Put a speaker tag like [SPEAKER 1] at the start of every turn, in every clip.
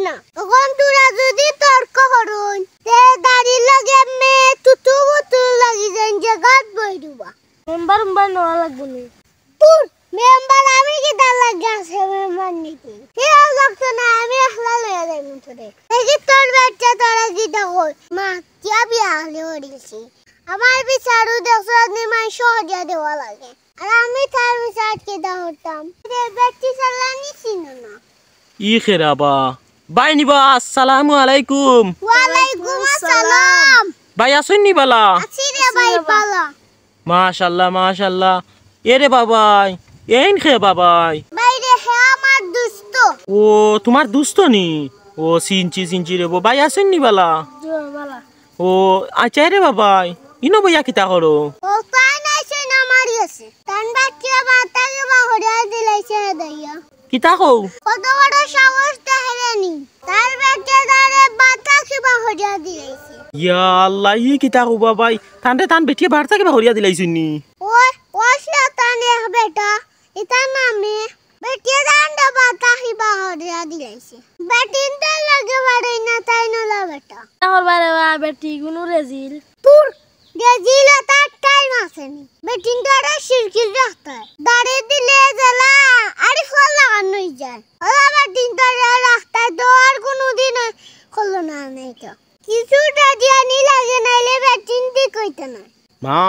[SPEAKER 1] না তখন তোরা যদি তর্ক করুন তে দাড়ির লগে মে তুতু বুতু লাগি যান জায়গাত বই দিবা মেম্বার নয়া লাগবনি তোর মেম্বার আমি কি দা লাগা আছে মেম্বার নিতে কে লাগতো না আমি একলা লয়া যাই মুতরে এই কি তোর বাচ্চা তোরা গিটা কই মা কিয়া বিয়া হলে হরিছি আমার বিচারু দেখছনি মাই সহজে দেওয়া লাগে আর আমি তার বিচার কি দা হতাম রে বাচ্চি চালানি চিনো না
[SPEAKER 2] ই খেরাবা বাই নিবা আসসালামু আলাইকুম
[SPEAKER 1] ওয়ালাইকুম আসসালাম
[SPEAKER 2] ভাই আসুন নি বালা
[SPEAKER 1] আছি রে ভাই পালা
[SPEAKER 2] মাশাআল্লাহ এ রে বাবাই এইন খে বাবাই
[SPEAKER 1] বাইরে হে আমার দোস্ত
[SPEAKER 2] ও তোমার দুস্থ নি ও সিনচি রে ভাই আসুন নি বালা
[SPEAKER 1] বালা
[SPEAKER 2] ও আচ্ছা রে বাবাই ইনো বইয়া কিতা করো
[SPEAKER 1] ও তাই নাই সে না মারি আছে তান বাচ্চা বাতাকে বাহড়া দিলাইছে দইয়া
[SPEAKER 2] কিতা কও
[SPEAKER 1] কত বড় সাহস দেখালেনি তার বাচ্চা দারে বাতাকে বাহড়া দিলাইছে
[SPEAKER 2] ইয়া আল্লাহ ই কিতা কও বাবাই তান বেটিয়ে বাড়তা কে হরিয়া দিলাইছুন নি
[SPEAKER 1] ওই ওশাতানে বেটা এটা নামে বেটিয়ে দান্ডা বাতাকে বাহড়া দিলাইছে বেটিন তো লাগে বাড়ি না তাই নলা বেটা
[SPEAKER 3] আমার বারে বেটি গুলো রেজিল
[SPEAKER 1] তোর রেজিল তার টাইম আসেনি বেটিন ধরে শিরকিল রাখতে দাঁড়িয়ে দিলে জ্বালা আরে ফল লাগানো যায় ওরা বেটিন ধরে রাখতে দর কোনোদিন খোলো না নেই তো কিছু দাদিয়ানি লাগে নাইলে বেটিন দি কইতে না
[SPEAKER 2] মা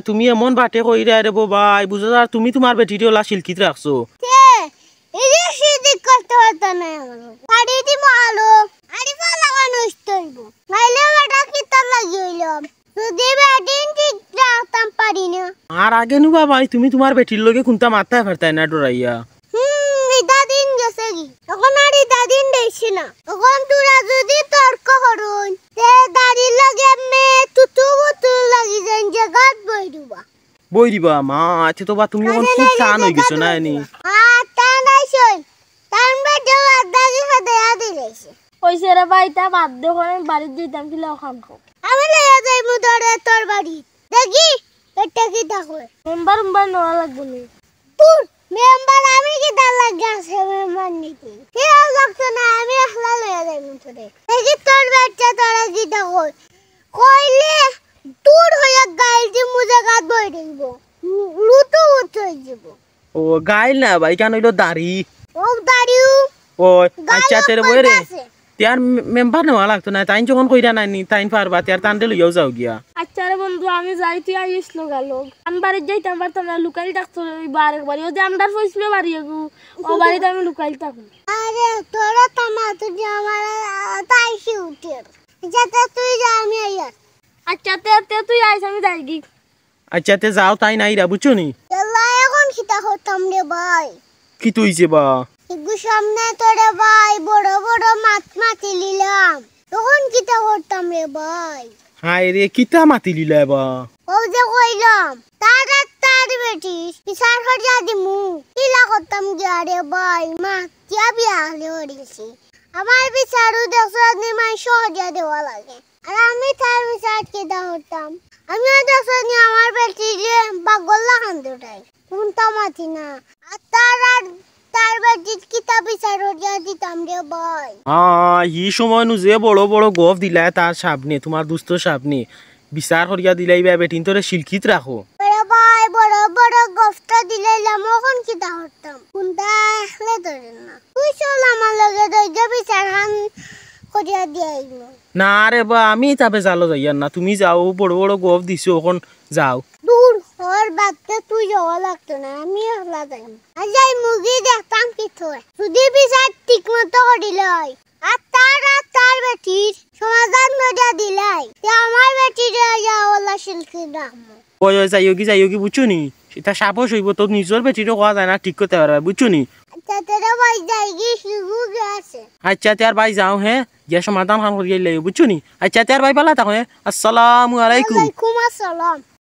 [SPEAKER 2] তুমি এমন বাটে কইরা রে বাবাই বুঝা যা তুমি তোমার বেটিরে ওলা শিলকিত রাখছো
[SPEAKER 1] কে এই যে সিদিক করতে হতো না আমার বাড়ি দি মালো আরে ফল লাগানো হইব নাইলে বেটা কিতা লাগি হইলাম যদি বেটিন ঠিক রাখতাম পারি না
[SPEAKER 2] আর আগে নু বাবাই তুমি তোমার বেটির লগে কোনটা মাথায় ফারতাই না ডরাইয়া
[SPEAKER 1] ইদা দিন গেছে কি তখন আর ইদা দিন দেখছি না তখন তোরা যদি তর্ক করুন তে দাড়ির লগে মে তুতু বুতু লাগি যান জায়গাত বই দিবা
[SPEAKER 2] মা আচ্ছা তো বা তুমি এখন খুব টান হয়ে গেছো না এনি
[SPEAKER 1] আর তা নাই সই তান বেটা আদাকে হাদায়া দিলেছে
[SPEAKER 3] কইছে রে ভাই তা বাদ দে কোন বাড়ি দিতাম কি খাম খাও
[SPEAKER 1] আমি লইয়া যাই মু ধরে তোর বাড়ি দেখি এটা কি দেখো
[SPEAKER 3] মেম্বার নয়া লাগবনি
[SPEAKER 1] তোর মেম্বার আমি কি দা লাগা আছে মেম্বার নিতে কে লাগতো না আমি একলা লইয়া যাই মুতরে এই কি তোর বাচ্চা তোরা গিটা কই কইলে দূর হইয়া গাইল যে মুজা গাত বই দেব লুতু উঠই যাব
[SPEAKER 2] ও গাইল না ভাই কেন হইলো দাড়ি
[SPEAKER 1] ও দাড়িও
[SPEAKER 2] ও আচ্ছা তেরে বই রে তার মেম্বার নেওয়া লাগতো না তাই যখন কইরা নাইনি তাই পারবা তার তান্ডে লইয়াও যাও গিয়া
[SPEAKER 3] আচ্ছা রে বন্ধু আমি যাই তুই আইস লোগালো আমি বাড়ি যাইতাম পারতাম না লুকাই থাকতো বারে বাড়ি ওদের আমদার ফইছিল বাড়ি গো ও বাড়িতে আমি লুকাই থাকবো
[SPEAKER 1] আরে তোরা তামা তুই আমার তাইছি উঠে যাতে তুই যা আমি আইয়া
[SPEAKER 3] আচ্ছা তে তুই আইস আমি যাই গি
[SPEAKER 2] আচ্ছা তে যাও তাই নাই রা বুঝছো নি
[SPEAKER 1] আল্লাহ এখন খিতা হতাম রে ভাই
[SPEAKER 2] কি তুইছে বা
[SPEAKER 1] ইগু সামনে তোরে ভাই বড় বড় মাটি লিলাম তখন কিতা করতাম রে ভাই
[SPEAKER 2] হায় রে কিতা মাতি লিলা বা
[SPEAKER 1] ও যে কইলাম তার বেটি পিছার হরিয়া দিমু কিলা করতাম গিয়া রে ভাই মা কিয়া বিয়া হলে হরিছি আমার বিচারু দেখছনি মাই সহজে দেওয়া লাগে আর আমি তার বিচার কি দা হতাম আমি দেখছনি আমার বেটি যে পাগল লাগান দুটাই কোনটা মাতি না আর তার বেটি কিতা বিচার হরিয়া দিতাম রে ভাই
[SPEAKER 2] এই সময় নু যে বড় বড় গফ দিলাই তার সামনে তোমার দুস্থ সামনে বিচার করিয়া দিলাই বা বেটিন তোরে শিলকিত রাখো
[SPEAKER 1] রে ভাই বড় বড় গফটা দিলাইলাম এখন কিতা হতাম কোনটা একলে ধরে না তুই চল আমার লগে দইগা বিচার হান করিয়া দিয়াইব
[SPEAKER 2] না রে বা আমি তাবে জালো যাইয়ার না তুমি যাও বড় বড় গফ দিছো এখন যাও
[SPEAKER 1] দূর ওর বাচ্চা তুই যাওয়া লাগতো না আমি একলা যাইম আর যাই মুগি দেখতাম কি থয় যদি বিচার ঠিক মতো করিলাই আর তার বেটির সমাধান করে দিলাই আমার বেটির যাওয়ালা শিল্পী রাখবো
[SPEAKER 2] ওই যাইও কি বুঝছো নি এটা সাপোস হইব তো নিজের বেটিরও কোয়া যায় না ঠিক করতে পারবে বুঝছো নি
[SPEAKER 1] আচ্ছা তোরা ভাই যাই গিয়ে শুরু আছে
[SPEAKER 2] আচ্ছা তার ভাই যাও হ্যাঁ গিয়া সমাধান খান করিয়া বুঝছো নি আচ্ছা তার ভাই পালা তখন আসসালামু আলাইকুম
[SPEAKER 1] ওয়ালাইকুম আসসালাম